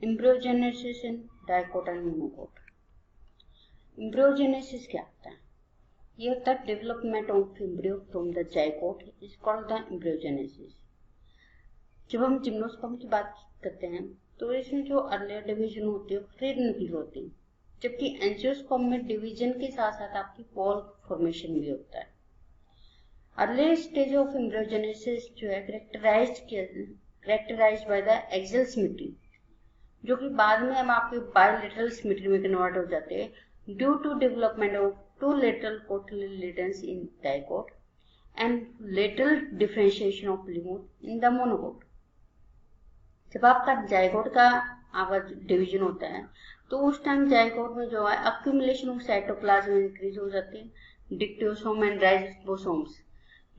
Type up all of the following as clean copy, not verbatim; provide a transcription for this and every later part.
Embryogenesis in dicot and monocot. Embryogenesis क्या होता है? ये होता है development of embryo from the zygote is called the embryogenesis. जब हम जिम्नोस्पर्म की बात करते हैं तो इसमें जो अर्लियर डिवीजन होती है फ्री न्यूक्लियर होती है, जबकि एंजियोस्पर्म में डिवीजन के साथ साथ आपकी पोल फॉर्मेशन भी होता है। अर्लियर स्टेज ऑफ एम्ब्रियोजेनेसिस जो है characterised by the axial symmetry, जो कि बाद में हम आपके बायलैटरल सिमेट्री में कन्वर्ट हो जाते हैं due to development of two lateral cotyledons in dicot and lateral differentiation of lymph in the monocot. जब आपका जाइगोट का आवाज डिवीजन होता है तो उस टाइम जाइगोट में जो है अक्यूमुलेशन ऑफ साइटोप्लाज्म इंक्रीज हो जाती है। डिक्टोसोम एंड राइबोसोम्स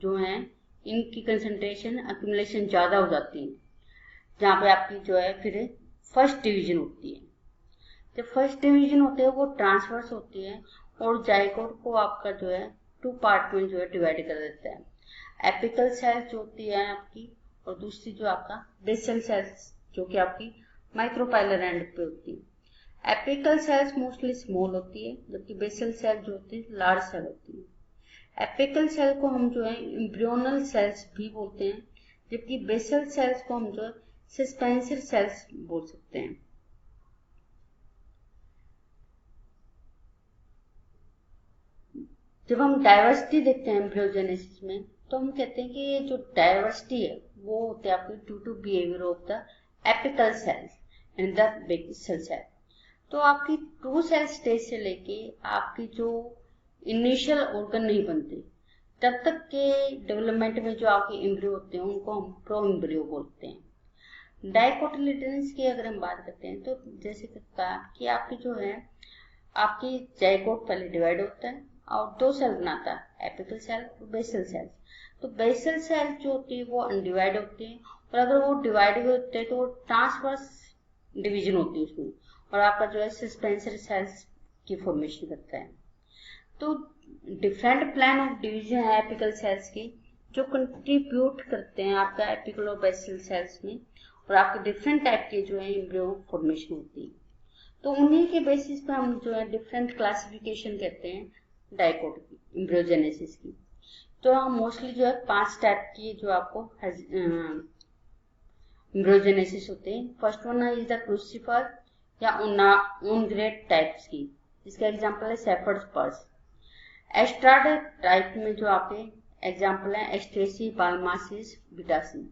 जो हैं इनकी कंसंट्रेशन अक्यूमुलेशन ज्यादा हो जाती है, जहाँ पे आपकी जो है फिर फर्स्ट डिवीजन होती है। जब फर्स्ट डिवीजन होती है वो ट्रांसवर्स होती है और जाइगोट को आपका जो है टू पार्ट में जो है डिवाइड कर देता है। एपिकल सेल्स जो होती है आपकी, और दूसरी जो आपका बेसल सेल्स जो कि आपकी माइक्रोपाइलर एंड पे होती है। एपिकल सेल्स मोस्टली स्मॉल होती है, जबकि बेसल सेल जो होती है लार्ज सेल होती है। एपिकल सेल को हम जो है एम्ब्रियोनल सेल्स भी बोलते हैं, जबकि बेसल सेल्स को हम जो है सस्पेंसर सेल्स बोल सकते हैं। जब हम डाइवर्सिटी देखते हैं एम्ब्रियोजेनेसिस में तो हम कहते हैं कि ये जो डाइवर्सिटी है वो होते हैं आपकी due to behaviour of the apical cells and the basal cell. तो आपकी ट्रू सेल स्टेज से लेके आपकी जो इनिशियल ऑर्गन नहीं बनते तब तक के डेवलपमेंट में जो आपके एम्ब्रियो होते हैं उनको हम प्रो एम्ब्रियो बोलते हैं। डाइकोटिलेडन्स की अगर हम बात करते हैं तो जैसे कहा कि आपकी जो है आपकी जाइगोट पहले डिवाइड होता है और दो सेल बनाता है, एपिकल सेल और बेसल सेल। तो बेसल सेल जो होती है वो अनडिवाइड होती है, और अगर वो डिवाइड होते हैं तो ट्रांसवर्स डिवीजन होती है उसमें, और आपका जो है सस्पेंसर सेल्स की फॉर्मेशन करता है। तो डिफरेंट प्लान ऑफ डिवीजन है एपिकल सेल्स के जो कंट्रीब्यूट करते हैं आपका एपिकल और बेसल सेल्स में, और आपके डिफरेंट टाइप के जो है एम्ब्रियो फॉर्मेशन होती है। तो उन्हीं के बेसिस पे हम जो है डिफरेंट क्लासिफिकेशन कहते हैं डाइकोट की, एम्ब्रियोजेनेसिस की। तो हम मोस्टली जो है 5 टाइप की जो आपको एम्ब्रियोजेनेसिस होते हैं। फर्स्ट वन इज द क्रूसिफर या ओनग्रेड टाइप्स की, जिसका एग्जांपल है सेफर्ड स्पर्स। एस्ट्राड टाइप में जो आपके एग्जांपल है एस्ट्रेसी, बालमासिस, बिटासी।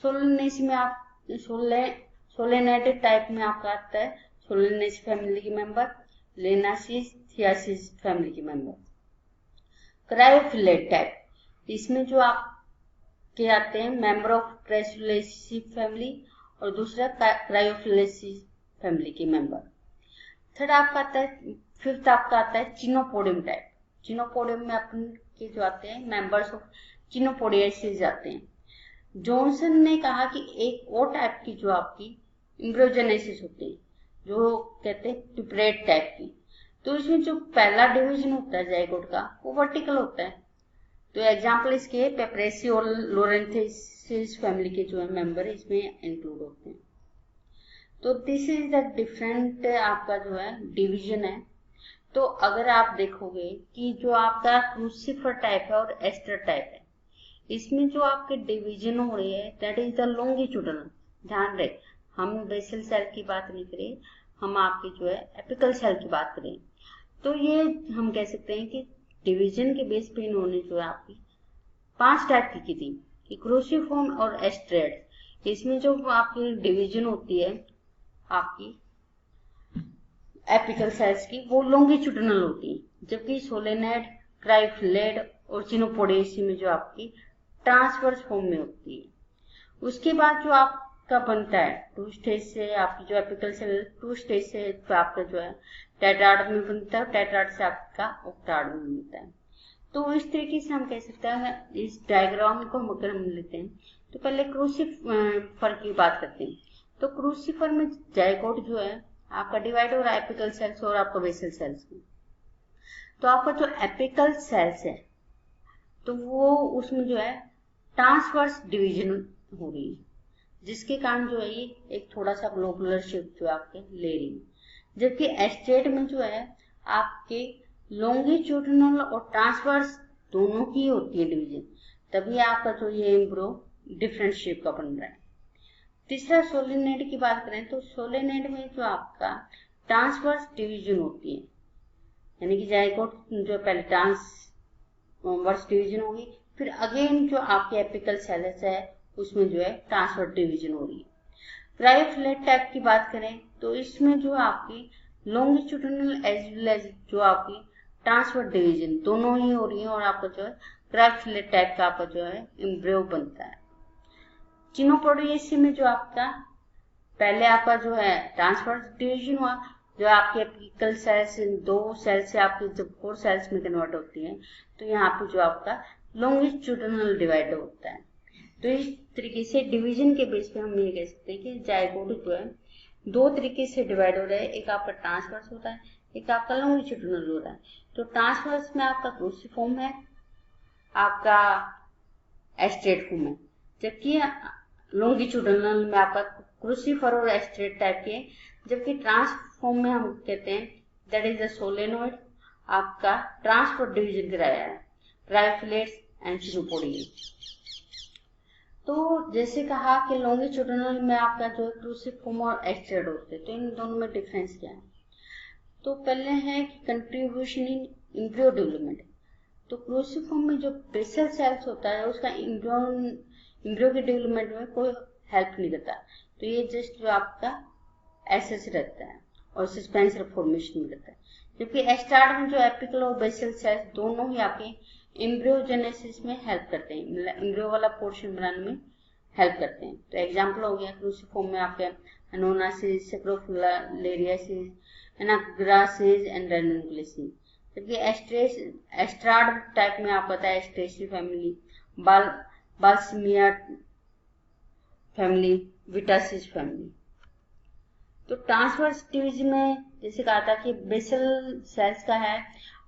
सोलेनेसी में आप सोलेनेटेड टाइप में आपका आता है सोलेनेसी फैमिली के मेंबर, लेनासिस, थियासिस फैमिली के मेंबर। क्रायोफिलेट टाइप, इसमें जो आपके आते हैं मेंबर ऑफ क्रायोफिलेसी फैमिली और दूसरा क्रायोफिलेसी फैमिली के मेंबर। थर्ड आपका आता है, फिफ्थ आपका आता है चिनोपोडियम टाइप। चिनोपोडियम में अपन के जो आते हैं मेंबर्स ऑफ चिनोपोडियेसिस आते हैं। जॉनसन ने कहा कि एक और टाइप की जो आपकी एम्ब्रियोजेनेसिस होती है जो कहते हैं ट्यूपरेट टाइप की। तो इसमें जो पहला डिवीजन होता है जाइगोट का वो वर्टिकल होता है। तो एग्जांपल इसके पेपरेसी और लोरेंथेसिस फैमिली के जो है मेंबर इसमें इंक्लूड होते हैं। तो दिस इज द डिफरेंट आपका जो है डिवीजन है। तो अगर आप देखोगे कि जो आपका क्रूसिफर टाइप है और एस्टर टाइप है, इसमें जो आपके डिवीजन हो रही है दैट इज द लॉन्गिट्यूडनल। ध्यान रहे हम बेसल सेल की बात नहीं करें, हम आपकी जो है एपिकल सेल की बात करें। तो ये हम कह सकते हैं कि डिवीजन के बेस पे इन्होंने जो है आपकी 5 टाइप की थी कि क्रूसिफॉर्म और एस्ट्रेड। इसमें जो आपकी डिवीजन होती है आपकी एपिकल सेल्स की वो लॉन्गिट्यूडनल होती है, जबकि सोलेनेड, क्रायोफिलेट और चिनोपोडियेसी में जो आपकी ट्रांसवर्स फॉर्म में होती है। उसके बाद जो आपका बनता है 2 स्टेज से आपकी जो एपिकल सेल 2 स्टेज से आपका जो है टेट्राड में बनता है, टेट्राड से आपका ऑक्टाड में बनता है। तो इस तरीके से हम कह सकते हैं इस डायग्राम को अगर हम लेते हैं तो पहले क्रूसिफर की बात करते हैं। तो क्रूसिफर में जाइगोट जो है आपका डिवाइड हो रहा है एपिकल सेल्स और आपका बेसल सेल्स में। तो आपका जो एपिकल सेल्स है तो वो उसमें जो है ट्रांसवर्स डिवीजन हो रही है, जिसके कारण जो है ये एक थोड़ा सा ग्लोबुलर शेप जो आपके ले रही है। जबकि एस्टेट में जो है आपके लॉन्गिट्यूडिनल और ट्रांसवर्स दोनों की होती है डिवीजन, तभी आपका जो ये एम्ब्रो डिफरेंट शेप का बन रहा है। तीसरा सोलेनोइड की बात करें तो सोलेनोइड में जो आपका ट्रांसवर्स डिवीजन होती है, यानी कि जाइगोट जो पहले ट्रांसवर्स डिवीजन होगी, फिर अगेन जो आपके एपिकल सेल्स है उसमें जो है ट्रांसवर्स डिवीजन हो रही है। क्रायोफिलेट टाइप की बात करें तो इसमें जो आपकी लॉन्गिट्यूडिनल एज वेल एज जो आपकी ट्रांसवर्स डिवीजन दोनों ही हो रही है और आपका जो है क्रायोफिलेट टाइप का आपका जो है एम्ब्रियो बनता है। चिनोपोडियेसी में जो आपका पहले आपका जो है ट्रांसवर्स डिवीजन हुआ, जो आपके एपिकल सेल्स दो सेल से आपकी जब 4 सेल्स में कन्वर्ट होती है तो यहाँ पे जो आपका लॉन्गिट्यूडिनल डिवाइड होता है। तो इस तरीके से डिवीजन के बेस पे हम ये कह सकते हैं कि जाइगोट जो है दो तरीके से डिवाइड हो रहा है, एक आपका ट्रांसवर्स होता है, एक आपका लॉन्गिट्यूडिनल होता है। तो ट्रांसवर्स में आपका क्रूसिफॉर्म है, आपका एस्ट्रेट फॉर्म है, जबकि लॉन्गिट्यूडिनल में आपका क्रूसिफर और एस्ट्रेट टाइप के, जबकि ट्रांसफॉर्म में हम कहते हैं दैट इज द सोलेनोइड आपका ट्रांसफर डिवीजन कराया है, क्रायोफिलेट्स एंड चिनोपोडियस। तो जैसे कहा कि लॉन्गिट्यूडिनल में आपका जो है क्रूसिफॉर्म और एस्ट्रेट होते हैं, तो इन दोनों में डिफरेंस क्या है? तो पहले है कि कंट्रीब्यूशन इन एम्ब्रियो डेवलपमेंट। तो क्रूसिफॉर्म में जो बेसल सेल्स होता है उसका एम्ब्रियो के डेवलपमेंट में कोई हेल्प नहीं करता, तो ये जस्ट जो आपका ऐसे से रहता है और सस्पेंसर फॉर्मेशन में रहता है। जबकि एस्टार्ट में जो एपिकल और बेसल सेल्स दोनों ही आपके एम्ब्रियोजेनेसिस में हेल्प करते हैं, एम्ब्रियो वाला पोर्शन बनाने में हेल्प करते हैं। तो एग्जांपल हो गया क्रूसिफॉर्म में आपके एनोनासिस, सेक्रोफिलेरियासिस, एनाग्रासिस एंड रेनुक्लेसिस। जबकि एस्ट्राड टाइप में आप पता है एस्ट्रेसी फैमिली, बाल्समिया फैमिली, विटासिस फैमिली। तो ट्रांसवर्स डिवीजन में जैसे कहा था कि बेसल सेल्स का है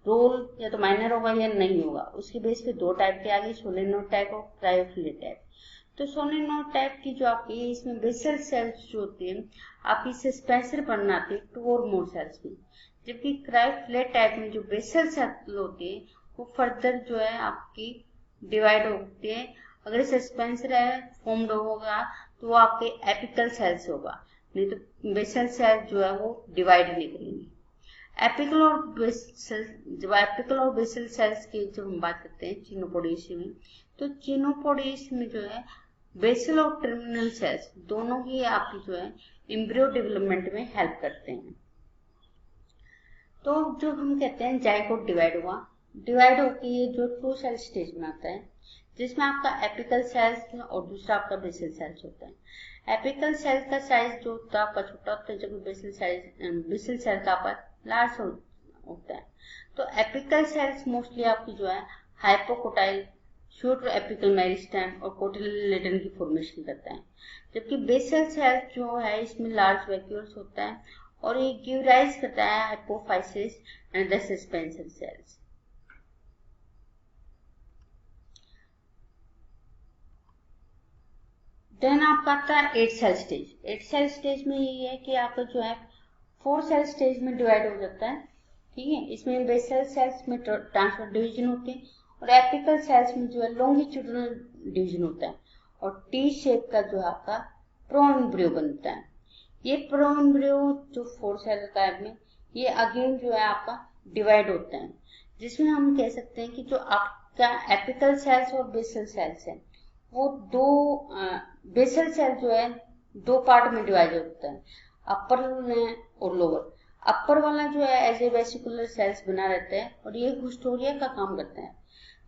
रोल या तो माइनर होगा या नहीं होगा, उसके बेस पे दो टाइप के आगे, सोलेनोइड टाइप और क्रायोफिलेट टाइप। तो सोलेनोइड टाइप की जो आपकी इसमें बेसल सेल्स जो होती है आपकी सस्पेंसर बनाती है 2 और मोर सेल्स में, जबकि क्रायोफिलेट टाइप में जो बेसल सेल होती है वो फर्दर जो है आपकी डिवाइड होती है। अगर सस्पेंसर है फॉर्म्ड होगा तो वो आपके एपिकल सेल्स होगा, नहीं तो बेसल सेल जो है वो डिवाइड नहीं करेंगे। एपिकल और बेसल सेल्स की जब हम बात करते हैं चिनोपोडियेसी में, तो चिनोपोडियेसी में जो है बेसल और टर्मिनल सेल्स दोनों ही आपकी जो है एम्ब्रियो डेवलपमेंट में हेल्प करते हैं। तो जो हम कहते हैं जाइगोट डिवाइड होकर ये जो 2 सेल स्टेज में आता है, जिसमें आपका एपिकल सेल्स और दूसरा आपका बेसल सेल्स होता है। एपिकल सेल का साइज जो होता है आपका छोटा होता है, जबकि बेसल सेल का आपका लार्ज होता है। तो एपिकल सेल्स मोस्टली आपकी जो है हाइपोकोटाइल, शॉर्ट एपिकल मेरिस्टेम और कोटिलेडन की फॉर्मेशन करता है, जबकि बेसल सेल जो है इसमें लार्ज वैक्यूल्स होता है और ये गिव राइज करता है hypophysis and the suspensor cells. Then आपका आता है 8 सेल स्टेज। 8 सेल स्टेज में ये है कि आपका जो है 4 सेल स्टेज में डिवाइड हो जाता है, ठीक है। इसमें बेसल सेल्स में ट्रांसफर डिवीजन होते हैं और एपिकल सेल्स में जो है लॉन्गिट्यूडिनल डिवीजन होता है और टी शेप का जो आपका प्रोएम्ब्रियो बनता है। ये प्रोएम्ब्रियो जो 4 सेल का है ये अगेन जो है आपका डिवाइड होता है, जिसमें हम कह सकते हैं कि जो आपका एपिकल सेल्स और बेसल सेल्स है वो दो बेसल सेल जो है 2 पार्ट में डिवाइड होता है, अपर और लोअर। अपर वाला जो है एज ए वेसिकुलर सेल्स बना रहता है और ये हिस्टोरिया का काम करता है,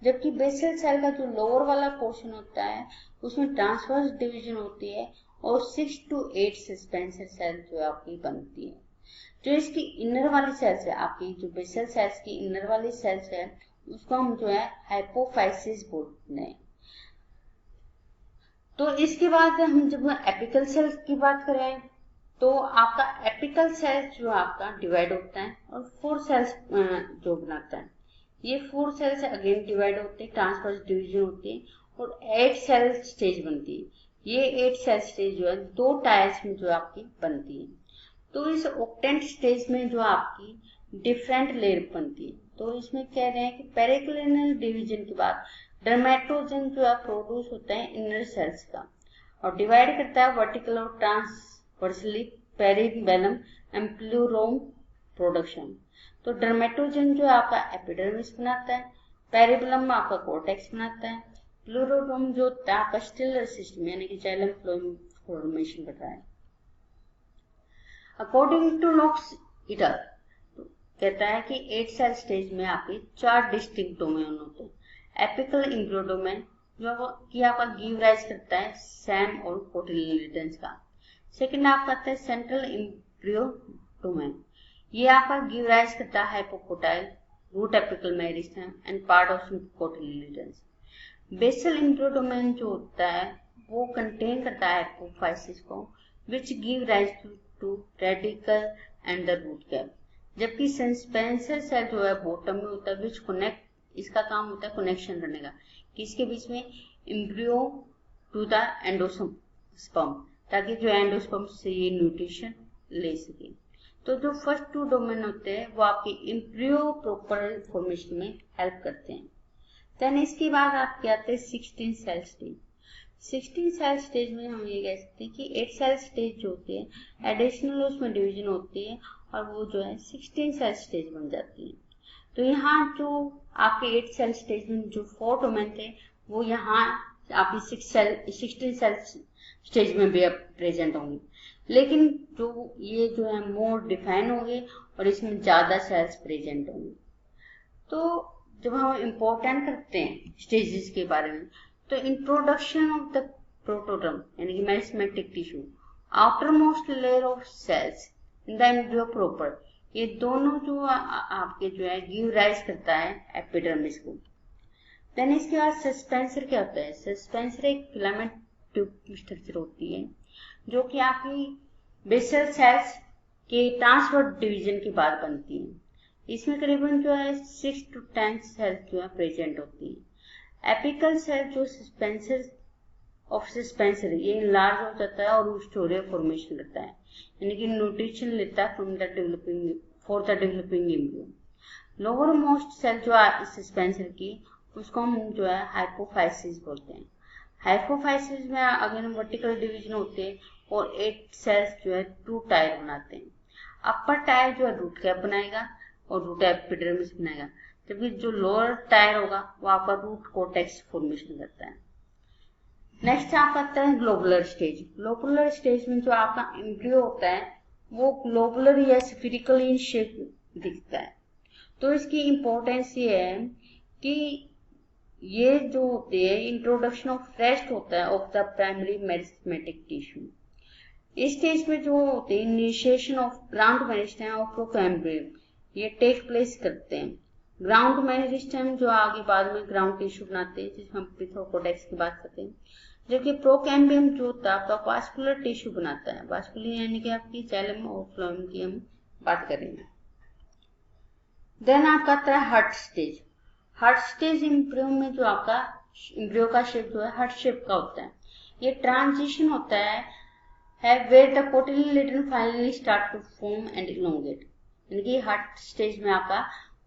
जबकि बेसल सेल का जो लोअर वाला पोर्शन होता है उसमें ट्रांसवर्स डिवीजन होती है और 6 to 8 सस्पेंसर सेल जो आपकी बनती है। जो इसकी इनर वाली सेल्स है, आपकी जो बेसल सेल्स की इनर वाली सेल्स है उसको हम जो है हाइपोफाइसिस बोलते हैं। तो इसके बाद हम जब एपिकल सेल्स की बात करें तो आपका एपिकल सेल्स जो आपका डिवाइड होता है और 4 सेल्स जो बनाता है, ये 4 सेल्स अगेन डिवाइड होते हैं, ट्रांसवर्स डिवीजन होती है और 8 सेल स्टेज बनती है। ये 8 सेल स्टेज जो है 2 टायर्स में जो आपकी बनती है। तो इस ऑक्टेंट स्टेज में जो आपकी डिफरेंट लेयर बनती है। तो इसमें कह रहे हैं कि पेरिक्लिनल डिवीजन के बाद डर्मेटोजन जो है प्रोड्यूस होता है इनर सेल्स का और डिवाइड करता है वर्टिकल और ट्रांसवर्सली पेरिबेलम एंड प्लूरोम प्रोडक्शन। तो डर्मेटोजन जो आपका एपिडर्मिस बनाता है, पेरिबेलम आपका कोर्टेक्स बनाता है, प्लूरोडोम जो होता है आपका स्टिलर सिस्टम यानी कि जाइलम फ्लोएम फॉर्मेशन कर रहा है। अकॉर्डिंग टू लॉक्स इट तो कहता है कि 8 सेल स्टेज में आपके 4 डिस्टिंक्ट डोमेन होते हैं। एपिकल एम्ब्रियो डोमेन जो कि आपका गिव राइज करता है सैम और कोटिलिडेंस का। सेकंड आपका आता है सेंट्रल एम्ब्रियो डोमेन, ये आपका गिव राइज करता है hypocotyl, root apical meristem and part of cotyledons. Basal embryo domain जो होता है वो कंटेन करता है हाइपोफाइसिस को which give rise to radicle and the root cap. जबकि सस्पेंसर सेल जो है बॉटम में होता है विच कनेक्ट, इसका काम होता है कनेक्शन करने का किसके बीच में, एम्ब्रियो टू द एंडोस्पर्म, ताकि जो एंडोस्पर्म से ये न्यूट्रिशन ले सके। तो जो फर्स्ट 2 डोमेन होते हैं वो आपके एम्ब्रियो प्रॉपर फॉर्मेशन में हेल्प करते हैं। देन इसके बाद आपके आते हैं 16 सेल स्टेज। 16 सेल स्टेज में हम ये कह सकते हैं कि 8 सेल स्टेज जो होती है एडिशनल उसमें डिवीजन होती है और वो जो है 16 सेल स्टेज बन जाती है। तो यहाँ जो आपके 8 सेल स्टेज में जो 4 डोमेन थे वो यहाँ आपकी 16 सेल स्टेज में भी प्रेजेंट होंगे, लेकिन जो ये जो है मोर डिफाइन होंगे और इसमें ज्यादा सेल्स प्रेजेंट होंगे। तो जब हम इम्पोर्टेंट करते हैं स्टेजेस के बारे में तो इंट्रोडक्शन ऑफ द प्रोटोडर्म यानी कि meristematic tissue, outermost layer of cells in the embryo proper, ये दोनों जो आपके जो है गिव राइज करता है एपिडर्मिस को। देन इसके बाद सस्पेंसर क्या होता है, सस्पेंसर एक फिलामेंट ट्यूब स्ट्रक्चर होती है जो कि आपकी बेसल सेल्स के ट्रांसवर्स डिवीजन के बाद बनती है। इसमें करीबन जो है 6 to 10 सेल्स जो है प्रेजेंट होती है। एपिकल सेल जो सस्पेंसर ऑफ सस्पेंसर ये लार्ज हो जाता है और स्टोरिया फॉर्मेशन करता है यानी कि न्यूट्रिशन लेता है from the developing for the developing embryo. Lowermost cell जो है सस्पेंसर की उसको हम जो है हाइपोफाइसिस बोलते हैं। हाइपोफाइसिस में अगेन वर्टिकल डिवीजन होते हैं और 8 सेल्स जो है 2 टायर बनाते हैं। अपर टायर जो है रूट कैप बनाएगा और रूट एपिडर्मिस बनाएगा, जबकि जो लोअर टायर होगा वो आपका रूट कोर्टेक्स फॉर्मेशन करता है। नेक्स्ट आपका आता है ग्लोबुलर स्टेज। ग्लोबुलर स्टेज में जो आपका एम्ब्रियो होता है वो ग्लोबुलर या स्फेरिकल इन शेप दिखता है। तो इसकी इम्पोर्टेंस ये है कि ये जो होते हैं इंट्रोडक्शन ऑफ रेस्ट होता है of the primary meristematic tissue. इस स्टेज में जो होते हैं इनिशिएशन ऑफ ग्राउंड मेरिस्टेम और प्रोकैम्ब्रियम ये टेक प्लेस करते हैं। ग्राउंड मेरिस्टेम जो आगे बाद में ग्राउंड टिश्यू बनाते हैं जिसमें हम पिथोकोडेक्स की बात करते हैं, जबकि प्रोकैम्बियम जो होता है आपका वास्कुलर टिश्यू बनाता है। वास्कुलर यानी कि आपकी जाइलम और फ्लोएम की हम बात करेंगे। देन आपका आता है heart stage. Heart stage embryo में जो आपका एम्ब्रियो का शेप जो है हार्ट शेप का होता है। ये ट्रांजिशन होता है where the cotyledon finally start to form and elongate, यानी कि हार्ट स्टेज में आपका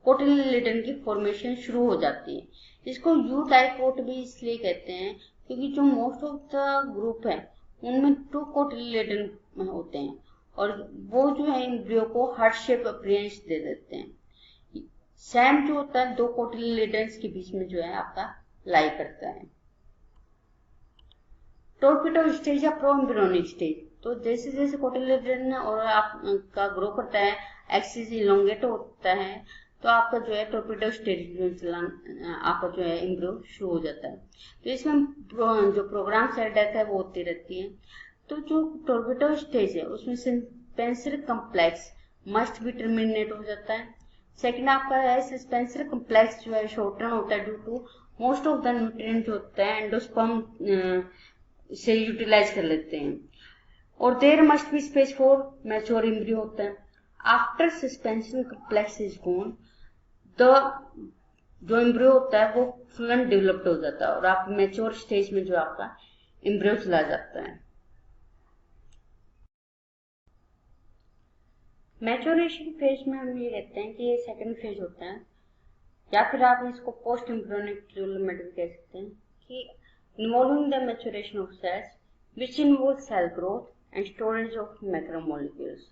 कोटिलिडन की फॉर्मेशन शुरू हो जाती है। इसको यू डाइकोट भी इसलिए कहते हैं क्योंकि जो मोस्ट ऑफ द ग्रुप है उनमें 2 कोटिलिडन होते हैं और वो जो है एम्ब्रियो को हार्ट शेप अपीयरेंस दे देते हैं। सैम जो होता है 2 कोटिलिडन्स के बीच में जो है आपका लाई करता है। टॉर्पिडो स्टेज या प्रो एम्ब्रियोनिक स्टेज, तो जैसे जैसे कोटिलिडन और आपका ग्रो करता है एक्सिस इलोंगेट होता है तो आपका जो है टॉर्पिडो स्टेज आपका जो है एम्ब्रियो शुरू हो जाता है। तो इसमें जो प्रोग्राम सेल डेथ है वो होती रहती है। तो जो टॉर्पिडो स्टेज है उसमें सस्पेंसर कम्प्लेक्स मस्ट भी टर्मिनेट हो जाता है। सेकंड आपका है सस्पेंसर कम्प्लेक्स जो है शॉर्ट टर्न होता है due to most of the nutrient जो होता है एंडोस्पर्म से यूटिलाइज कर लेते हैं और there must be space for mature embryo होता है। After suspension complex is gone the जो एम्ब्रियो होता है वो फुल डेवलप्ड हो जाता है और आप मैच्योर स्टेज में जो आपका एम्ब्रियो चला जाता है। मैच्योरेशन फेज में हम ये कहते हैं कि ये सेकंड फेज होता है, या फिर आप इसको पोस्ट एम्ब्रियोनिक डेवलपमेंट भी कह सकते हैं, कि involving the maturation of cells which involve cell growth and storage of macromolecules,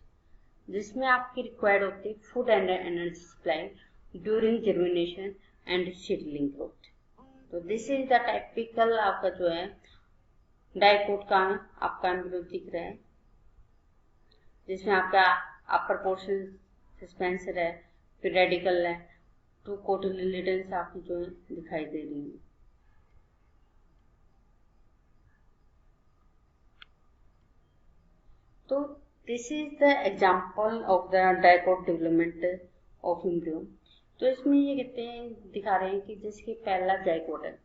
जिसमें आपकी रिक्वायर्ड होती है food and energy supply during germination and seedling growth. तो दिस इज द टाइपिकल आपका जो है डाइकोट का आपका एम्ब्रियो दिख रहा है, जिसमें आपका अपर पोर्शन सस्पेंसर है, फिर रेडिकल है, 2 कोटिलिडन्स आपकी जो है दिखाई दे रही है। तो this is the example of the dicot development of embryo. तो इसमें ये कहते हैं, दिखा रहे हैं कि जैसे पहला जाइगोट है,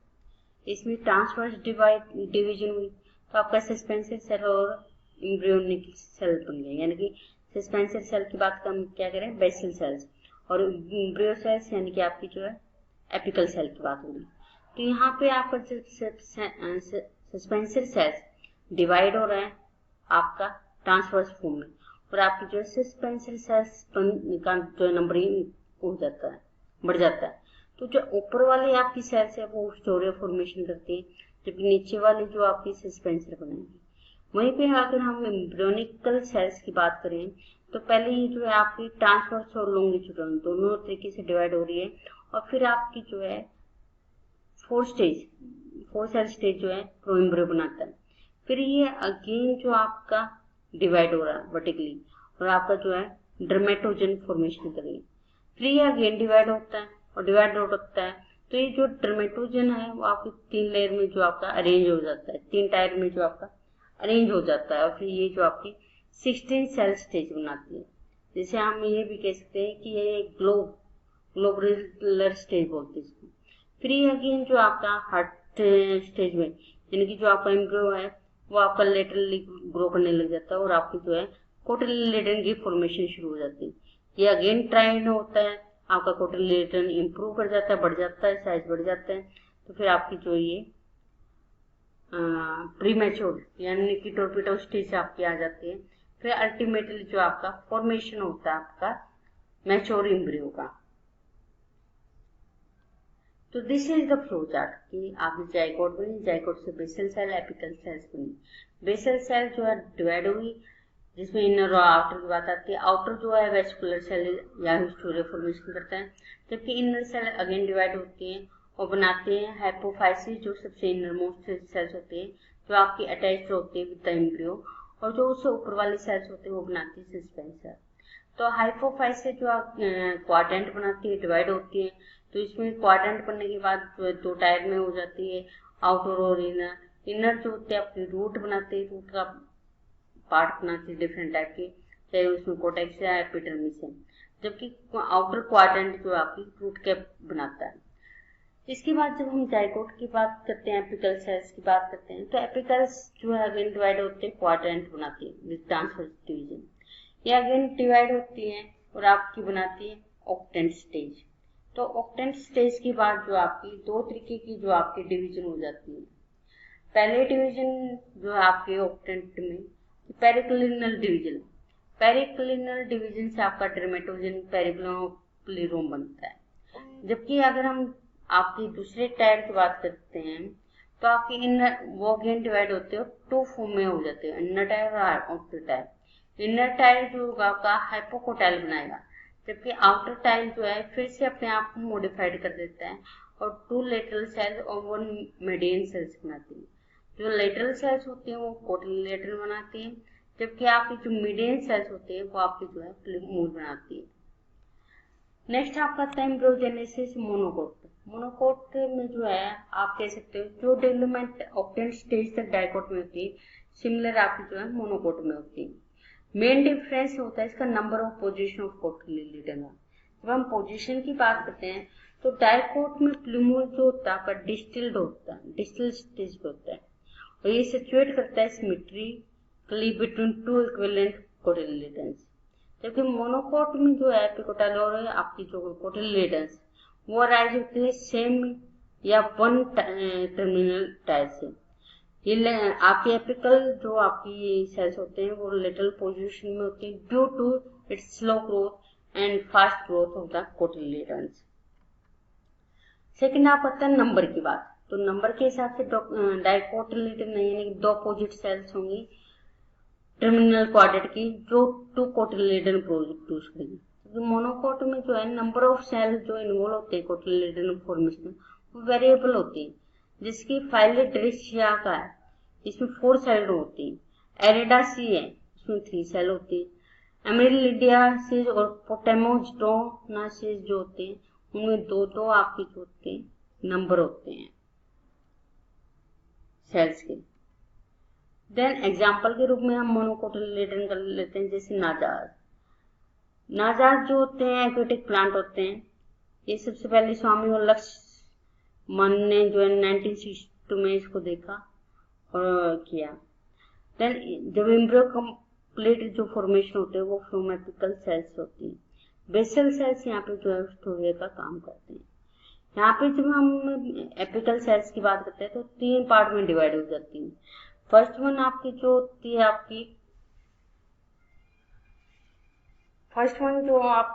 इसमें ट्रांसवर्स डिवीजन हुई, तो आपका सस्पेंसर सेल और एम्ब्रियोनिक सेल बन गए, यानी कि सस्पेंसर सेल की बात हम क्या करें, बेसल सेल्स, और एम्ब्रियो सेल्स यानी कि आपकी जो है एपिकल सेल की बात होगी। तो यहाँ पे आपका सस्पेंसर सेल्स डिवाइड हो रहा है आपका ट्रांसवर्स फॉर्म में, और आपकी जो है सस्पेंसर सेल्स का जो नंबरिंग हो जाता है, बढ़ जाता है। तो जो ऊपर वाली आपकी सेल्स है वो स्टोरिया फॉर्मेशन करती है, जबकि नीचे वाली जो आपकी सस्पेंसर बनाएंगी। वहीं पे अगर हम एम्ब्रियोनिकल सेल्स की बात करें, तो पहले ये जो है आपकी ट्रांसवर्स और लॉन्गिट्यूडनल दोनों तरीके से डिवाइड हो रही है, और फिर आपकी जो है 4 सेल स्टेज जो है प्रोएम्ब्रियो बनाता है। फिर ये अगेन जो आपका डिवाइड हो रहा है वर्टिकली, और आपका जो है डर्मेटोजन फॉर्मेशन करेगी। फिर ये अगेन डिवाइड होता है और डिवाइड हो सकता है। तो ये जो डर्मेटोजन है वो आपके 3 लेयर में जो आपका अरेंज हो जाता है, 3 टायर में जो आपका अरेंज हो जाता है, और फिर ये जो आपकी 16 सेल स्टेज बनाती है, जिसे हम ये भी कह सकते हैं कि ये ग्लोबुलर स्टेज बोलते हैं इसको। फिर ये अगेन जो आपका हार्ट स्टेज में, यानी कि जो आपका एम्ब्रियो है वो आपका लेटरली ग्रो करने लग जाता है, और आपकी जो है कोटिलिडन की फॉर्मेशन शुरू हो जाती है। ये अगेन ट्राइन होता है, आपका कोटिलिडन इंप्रूव कर जाता है, बढ़ जाता है, साइज बढ़ जाता है। तो फिर आपकी जो ये प्रीमेच्योर यानी कि टॉर्पिडो स्टेज आपकी आ जाती है। फिर अल्टीमेटली जो आपका फॉर्मेशन होता है आपका मैच्योर एम्ब्रियो का। तो this is the flow chart कि आपकी जाइगोट बनी, जाइगोट से बेसल सेल, एपिकल सेल्स बनी। बेसल सेल जो है डिवाइड हुई, जिसमें इनर और आउटर की बात आती है। आउटर जो है वेस्कुलर सेल या हिस्टोरिया फॉर्मेशन करता है, जबकि इनर सेल अगेन डिवाइड होती है और बनाते हैं हाइपोफाइसिस, जो सबसे इनर मोस्ट सेल्स होते हैं, जो आपकी अटैच्ड होते हैं विद द एम्ब्रियो, और जो उससे ऊपर वाली सेल्स होते हैं वो बनाती है सस्पेंसर। तो हाइपोफाइसिस जो क्वाड्रेंट बनाती है, डिवाइड होती है। तो इसमें क्वाड्रेंट बनने के बाद 2 टायर में हो जाती है, आउटर और इनर। इनर जो होते हैं अपनी रूट बनाते हैं, रूट का पार्ट बनाते हैं डिफरेंट टाइप के, चाहे उसमें कोटेक्स या एपिडर्मिस है, जबकि आउटर क्वाड्रेंट जो आपकी रूट कैप बनाता है। इसके बाद जब हम जाइगोट की बात करते हैं, एपिकल सेल्स की बात करते हैं, तो एपिकल्स जो है अगेन डिवाइड होते हैं, क्वाड्रेंट बनाती है विद ट्रांसवर्स डिवीजन। ये अगेन डिवाइड होती है और आपकी बनाती है ऑक्टेंट स्टेज। तो ऑक्टेंट स्टेज के बाद जो आपकी 2 तरीके की जो आपकी डिवीजन हो जाती है। पहले डिवीजन जो है आपके ऑक्टेंट में पेरिक्लिनल डिवीजन, पेरिक्लिनल डिवीजन से आपका डर्मेटोजन पेरिप्लिरोम बनता है। जबकि अगर हम आपकी दूसरे टायर की बात करते हैं, तो आपकी इनर वो अगेन डिवाइड होते हैं, 2 फॉर्म में हो जाते हैं, इनर टायर और आउटर टायर। इनर टायर जो होगा आपका हाइपोकोटाइल बनाएगा, जबकि आउटर टायर जो है फिर से अपने आप को मॉडिफाइड कर देता है और 2 लेटरल सेल्स और 1 मीडियन सेल्स बनाती है। जो लेटरल सेल्स होती हैं वो कोटिलेटरल बनाती हैं, जबकि आपकी जो मीडियन सेल्स होती है वो आपकी जो है प्लीमूर बनाती है। नेक्स्ट आपका आता है एम्ब्रियोजेनेसिस मोनोकोट। मोनोकोट में जो है आप कह सकते हो जो डेवलपमेंट ऑक्टेंट स्टेज तक डाइकोट में होती है, सिमिलर आपकी जो है मोनोकोट में होती है। मेन डिफरेंस होता है इसका number of position of cotyledon. जब हम पोजीशन की बात करते हैं तो डाइकोट में प्लूमोल जो होता है आपका डिस्टिल्ड होता है, डिस्टिल स्टेज पे होता है, और ये सिचुएट करता है सिमेट्रिकली बिटवीन 2 इक्विवेलेंट कोटिलिडन्स। जबकि मोनोकोट में जो है एपिकोटाइल और आपकी जो कोटिलिडन्स वो अराइज होते हैं सेम या 1 टर्मिनल टायर से। ये आपके एपिकल जो आपकी सेल्स होते हैं वो लेटरल पोजीशन में होते हैं due to its slow growth and fast growth of the cotyledons. Second आप करते हैं नंबर की बात। तो नंबर के हिसाब से डाइकोटिलेडन यानी कि 2 अपोजिट सेल्स होंगी टर्मिनल क्वाड्रेट की जो 2 कोटिलेडन प्रोड्यूस करेगी। क्योंकि मोनोकोट में जो है नंबर ऑफ सेल जो इन्वॉल्व होते हैं कोटिलेडन फॉर्मेशन में वो वेरिएबल होती है। जिसकी फाइलेटेरिया का है इसमें 4 सेल होती है। एरिडासी है इसमें 3 सेल होती है। एमिलिडियासिस और पोटेमोजोनासिस जो होते हैं उनमें 2 आपके जो होते हैं नंबर होते हैं सेल्स के। देन एग्जाम्पल के रूप में हम मोनोकोटिलेडन कर लेते हैं, जैसे नाजाज जो होते हैं एक्वेटिक प्लांट होते हैं। ये सबसे पहले स्वामी और लक्ष्मण ने जो है 1962 में इसको देखा और किया। देन जब एम्ब्रियो कंप्लीट जो फॉर्मेशन होते हैं वो फ्रॉम एपिकल सेल्स होती है। बेसल सेल्स यहाँ पे जो है स्टोरेज का काम करते हैं। यहाँ पे जब हम एपिकल सेल्स की बात करते हैं तो 3 पार्ट में डिवाइड हो जाती है। फर्स्ट वन आपकी जो होती है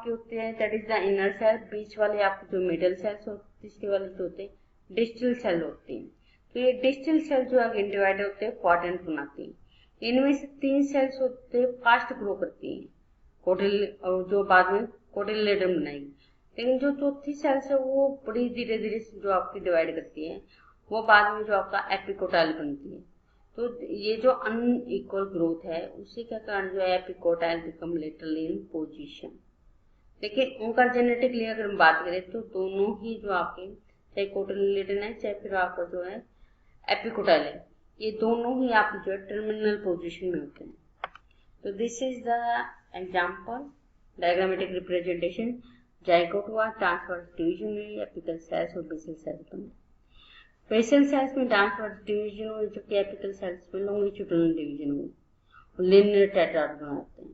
होती है that is the inner cell. बीच वाले आपके जो मिडल सेल्स होते हैं, तीसरे वाले जो होते हैं डिस्टल सेल होते हैं। तो ये डिस्टल सेल जो अगेन डिवाइड होते हैं क्वाड्रेंट बनाते हैं। इनमें से 3 सेल्स होते हैं फास्ट ग्रो करती हैं और जो बाद में कोटिलेडन बनाएगी। लेकिन जो चौथी सेल्स है वो बड़ी धीरे धीरे जो आपकी डिवाइड करती है वो बाद में जो आपका एपिकोटाइल बनती है। तो ये जो अनइक्वल ग्रोथ है उसी के कारण जो है एपिकोटाइल बिकम लेटरल इन पोजीशन। लेकिन उनका जेनेटिकली अगर हम बात करें तो दोनों ही जो आपके चाहे कोटिलेडन है चाहे फिर आपका जो है एपिकोटाइल है ये दोनों ही आपके जो है टर्मिनल पोजीशन में होते हैं। तो this is the example diagrammatic representation. Zygote हुआ ट्रांसवर्स डिवीजन में एपिकल सेल्स और बेसल सेल्स बने। बेसल सेल्स में ट्रांसवर्स डिवीजन हुई जो कि एपिकल सेल्स में लॉन्गिट्यूडिनल डिवीजन हुई लिनियर टेट्राड बनाते हैं।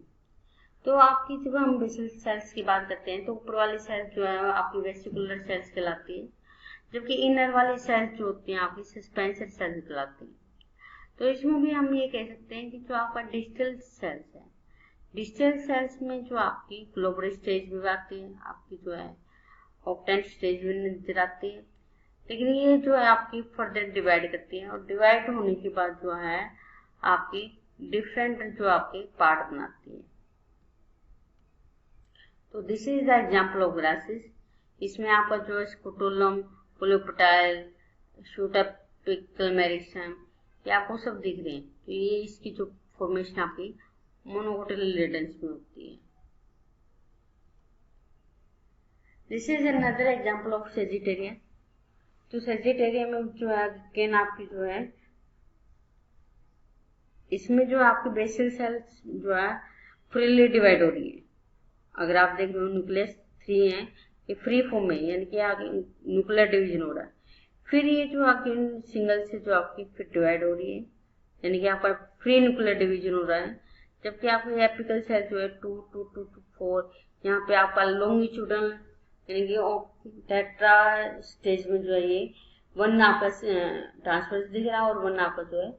तो आपकी जब हम बेसल सेल्स की बात करते हैं तो ऊपर वाली सेल्स जो है आपकी वेसिकुलर सेल्स कहलाती है, जबकि इनर वाली सेल्स जो होती हैं आपकी सस्पेंसर सेल्स कहलाती है। तो इसमें भी हम ये कह सकते हैं कि जो आपका डिस्टल सेल्स है, डिस्टल सेल्स में जो आपकी ग्लोबल स्टेज भी आती है, आपकी जो है ऑक्टेंट स्टेज भी नजर आती है। लेकिन ये जो है आपकी फर्दर डिवाइड करती है और डिवाइड होने के बाद जो है आपकी डिफरेंट जो आपके पार्ट बनाती है। तो this is the example of grasses. इसमें आपका जो है स्कुटुलम, पोलियोप्टाइल, शूट एपिकल मेरिस्टेम ये आपको सब दिख रहे हैं। तो ये इसकी जो फॉर्मेशन आपकी मोनोकोटिलेडन्स में होती है। This is another example of sagittaria. तो सेजिटेरिया में जो है अगेन आपकी जो है इसमें जो आपकी बेसल सेल्स जो है फ्रीली डिवाइड हो रही है। अगर आप देख रहे हो न्यूक्लियस 3 है ये फ्री फॉर्म में यानी कि आगे न्यूक्लियर डिवीजन हो रहा है। फिर ये जो अगेन सिंगल से जो आपकी फिर डिवाइड हो रही है यानी कि आपका फ्री न्यूक्लियर डिवीजन हो रहा है। जबकि आपकी एपिकल सेल जो है 2 2 2 2 4 यहाँ पे आपका लॉन्गिट्यूडनल यानी कि टेट्रा स्टेज में जो है ये 1 आपका ट्रांसवर्स दिख रहा है और 1 आपका जो है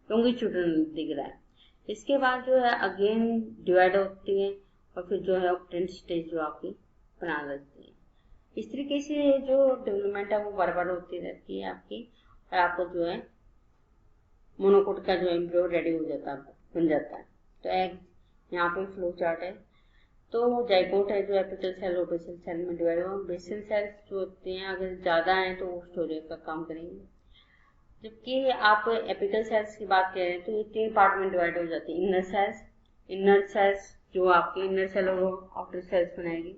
लॉन्गिट्यूडनल दिख रहा है। इसके बाद जो है अगेन डिवाइड होती है और फिर जो है ऑक्टेंट स्टेज जो आपकी बना देती है। इस तरीके से जो डेवलपमेंट है वो बार बार होती रहती है आपकी और आपको जो है मोनोकोट का जो एम्ब्रियो रेडी हो जाता है, बन जाता है। तो एक यहाँ पे फ्लो चार्ट है। तो जाइगोट है जो एपिकल सेल और बेसल सेल में डिवाइड हुआ। बेसल सेल्स जो होते हैं अगर ज्यादा हैं तो वो स्टोरेज का काम करेंगे, जबकि आप एपिकल सेल्स की बात कर रहे हैं तो ये 3 पार्ट में डिवाइड हो जाती है। इनर सेल्स जो आपकी इनर सेल और आउटर सेल्स बनाएगी।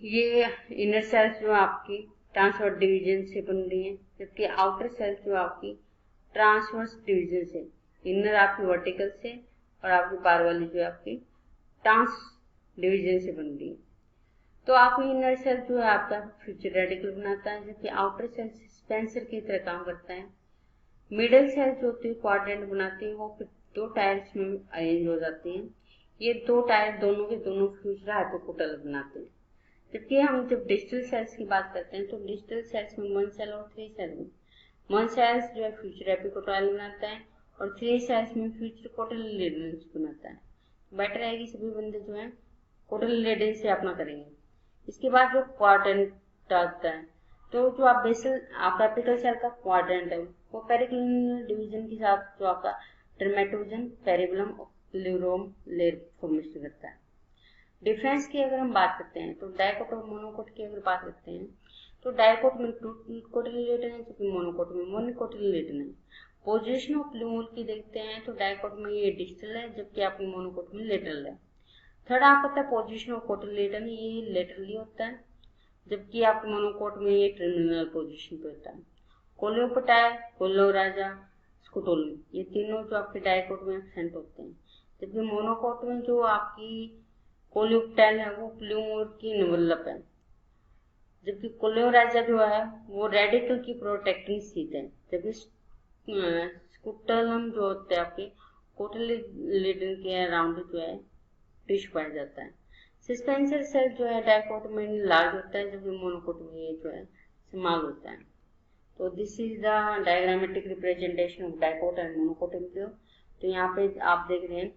ये इनर सेल्स जो आपकी ट्रांसवर्स डिवीजन से बन रही है, जबकि आउटर सेल्स जो आपकी ट्रांसवर्स डिवीजन से, इनर आपकी वर्टिकल से और आपकी बाहर वाली जो आपकी ट्रांस डिवीजन से बन रही है। तो आपकी इनर सेल जो है आपका फ्यूचर रेडिकल बनाता है, जबकि आउटर सेल स्पेंसर की तरह काम करता है। मिडल सेल जो होती है क्वाड्रेंट बनाती है, वो फिर 2 टायर्स में अरेंज हो जाती है। ये 2 टायर दोनों के दोनों फ्यूचर हाइपोकोटल बनाते हैं। जबकि हम जब डिस्टल सेल्स की बात करते हैं तो डिस्टल सेल्स में 1 सेल और 3 सेल में 1 सेल्स जो है फ्यूचर एपिकोटाइल बनाता है और 3 सेल्स में फ्यूचर कोटिलेडन्स बनाता है। बेटर है कि सभी बंदे जो है कोटिलेडन्स से अपना करेंगे। इसके बाद जो क्वाड्रेंट आता है, तो जो आप बेसल आपका एपिकल सेल का क्वाड्रेंट है वो पेरिक्लिनल डिवीजन के साथ जो आपका डर्मेटोजन, पेरिबलम और प्लूरोम लेयर फॉर्मेशन करता है। डिफरेंस की अगर हम बात करते हैं तो डाइकोट और मोनोकोट की अगर बात करते हैं तो डाइकोट में 2 कोटिलेडन है जबकि मोनोकोट में 1 कोटिलेडन है। पोजीशन ऑफ प्लूमोल की देखते हैं तो डाइकोट में ये डिस्टल है जबकि आपके मोनोकोट में लेटरल है। थर्ड आपको पता है पोजीशन ऑफ कोटिलेडन, ये लेटरली होता है जबकि आपके मोनोकोट में ये टर्मिनल पोजीशन पे होता है। कोलियोपेटाइल, कोलोराजा, स्कुटोलम ये तीनों जो आपके डाइकोट में एब्सेंट होते हैं जबकि मोनोकोट में जो आपकी कोलियोपेटाइल है वो प्लूमोल की निवल्लप है जबकि कोलियोराजा जो है वो रेडिकल की प्रोटेक्टिंग शीट है जबकि स्कुटोलम जो होते हैं आपके कोटिलेडन के अराउंड जो है टिश्यू पाया जाता है। सस्पेंसर सेल जो है डाइकोट में लार्ज होता है जबकि मोनोकोट में ये जो है स्मॉल होता है। तो this is the diagrammatic representation of dicot and monocot embryo. तो यहाँ पे आप देख रहे हैं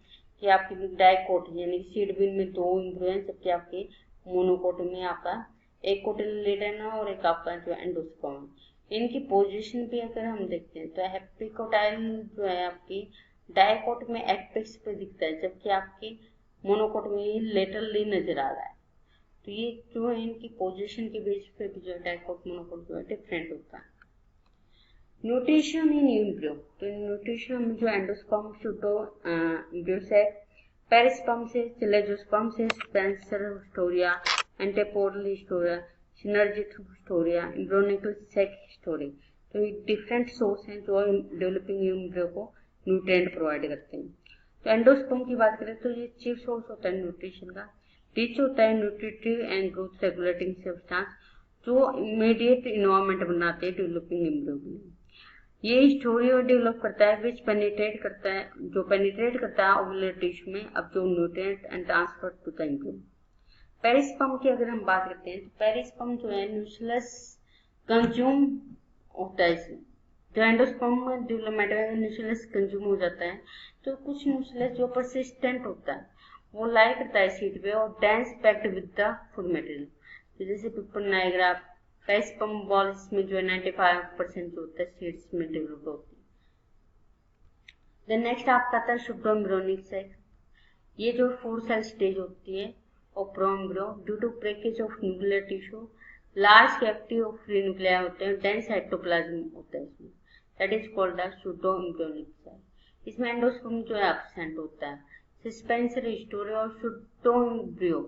कि आपकी डाइकोट यानी कि सीड बीन में 2 एम्ब्रियो हैं जबकि आपके मोनोकोट में आपका एक कोटिलेडन है और एक आपका जो एंडोस्पर्म है। इनकी पोजीशन भी अगर हम देखते हैं तो एपिकोटाइल जो है आपकी डाइकोट में एपेक्स पे दिखता है जबकि आपके मोनोकोट में ये लेटरली नजर आ रहा है। तो ये जो है इनकी पोजीशन के बेस पे भी जो है डाइकोट मोनोकोट जो है डिफरेंट होता है। न्यूट्रिशन इन एम्ब्रियो, तो न्यूट्रिशन में जो endosperm, pseudo embryo sac, perisperm से, चिलेजोस्पर्म से, suspensor haustoria, antipodal haustoria, synergic haustoria, embryonical sac haustoria. तो ये डिफरेंट सोर्स हैं जो डेवलपिंग एम्ब्रियो को न्यूट्रिएंट प्रोवाइड करते हैं। तो एंडोस्पर्म की बात करें तो ये चीफ सोर्स होता है न्यूट्रिशन का। रिच होता है nutritive and growth regulating substance जो इमीडिएट इन्वायरमेंट बनाते हैं डेवलपिंग एम्ब्रियो के लिए। ये स्टोरियो डेवलप करता है विच पेनिट्रेट करता है, जो पेनिट्रेट करता है ओवुलर टिश्यू में absorb nutrient and transfer to the embryo. Perisperm की अगर हम बात करते हैं तो पेरिस्पर्म जो है न्यूक्लियस कंज्यूम होता है इसमें। जो एंडोस्पर्म में डेवलपमेंट में न्यूक्लियस कंज्यूम हो जाता है तो कुछ न्यूक्लियस जो परसिस्टेंट होता है वो लाई करता है सीड पे और dense packed with the food material. तो जैसे पिपर नाइग्रा पेरिस्पर्म बॉल्स में जो है 95% जो होता है सीड्स में डेवलप होती है। देन नेक्स्ट आपका आता है सुडो एम्ब्रियोनिक सेल। ये जो 4 सेल स्टेज होती है और proembryo due to breakage of nuclear tissue, large cavity of free nuclei होते हैं, डेंस साइटोप्लाज्म होता है इसमें, that is called the pseudo embryonic cell. इसमें एंडोस्पर्म जो है एब्सेंट होता है। सस्पेंसर हिस्टोरिया और सुडो एम्ब्रियो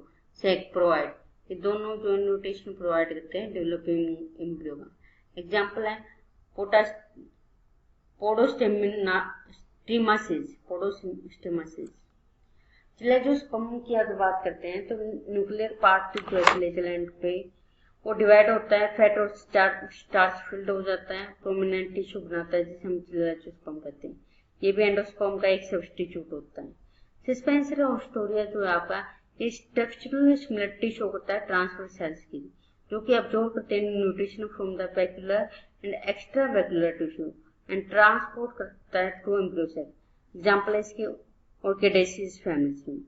सेक प्रोवाइड, ये दोनों जो न्यूट्रिशन प्रोवाइड करते हैं डेवलपिंग एम्ब्रियो का। एग्जांपल है पोडोस्टेमासिस। चिलेजोस्पर्म की अगर बात करते हैं तो न्यूक्लियर पार्ट जो है फ्लैजेलेंट पे वो डिवाइड होता है, फैट और स्टार्च फिल्ड हो जाता है, प्रोमिनेंट टिश्यू बनाता है जिसे हम चिलेजोस्पर्म कहते हैं। ये भी एंडोस्पर्म का एक सब्स्टिट्यूट होता है। सस्पेंसर हिस्टोरिया जो है आपका स्ट्रक्चरल सिमिलरिटी शो करता है ट्रांसफर सेल्स की जो कि अब्जॉर्ब करते हैं nutrition from the vacuolar and extra vacuolar tissue and transport करता है टू एम्ब्रियो सेल। एग्जांपल है इसके ऑर्किडेसिस फैमिली में।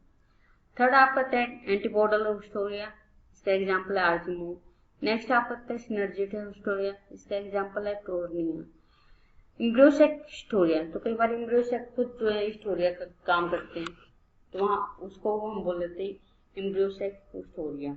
थर्ड आप करते हैं एंटीपोडल हिस्टोरिया, इसका एग्जांपल है आर्जिमो। नेक्स्ट आप करते हैं सिनर्जिक हिस्टोरिया, इसका एग्जांपल है प्रोर्निया। एम्ब्रियोसेक हिस्टोरिया, तो कई बार एम्ब्रियोसेक खुद जो है हिस्टोरिया का काम करते हैं तो वहाँ उसको हम बोल देते हैं एम्ब्रियोसेक हिस्टोरिया।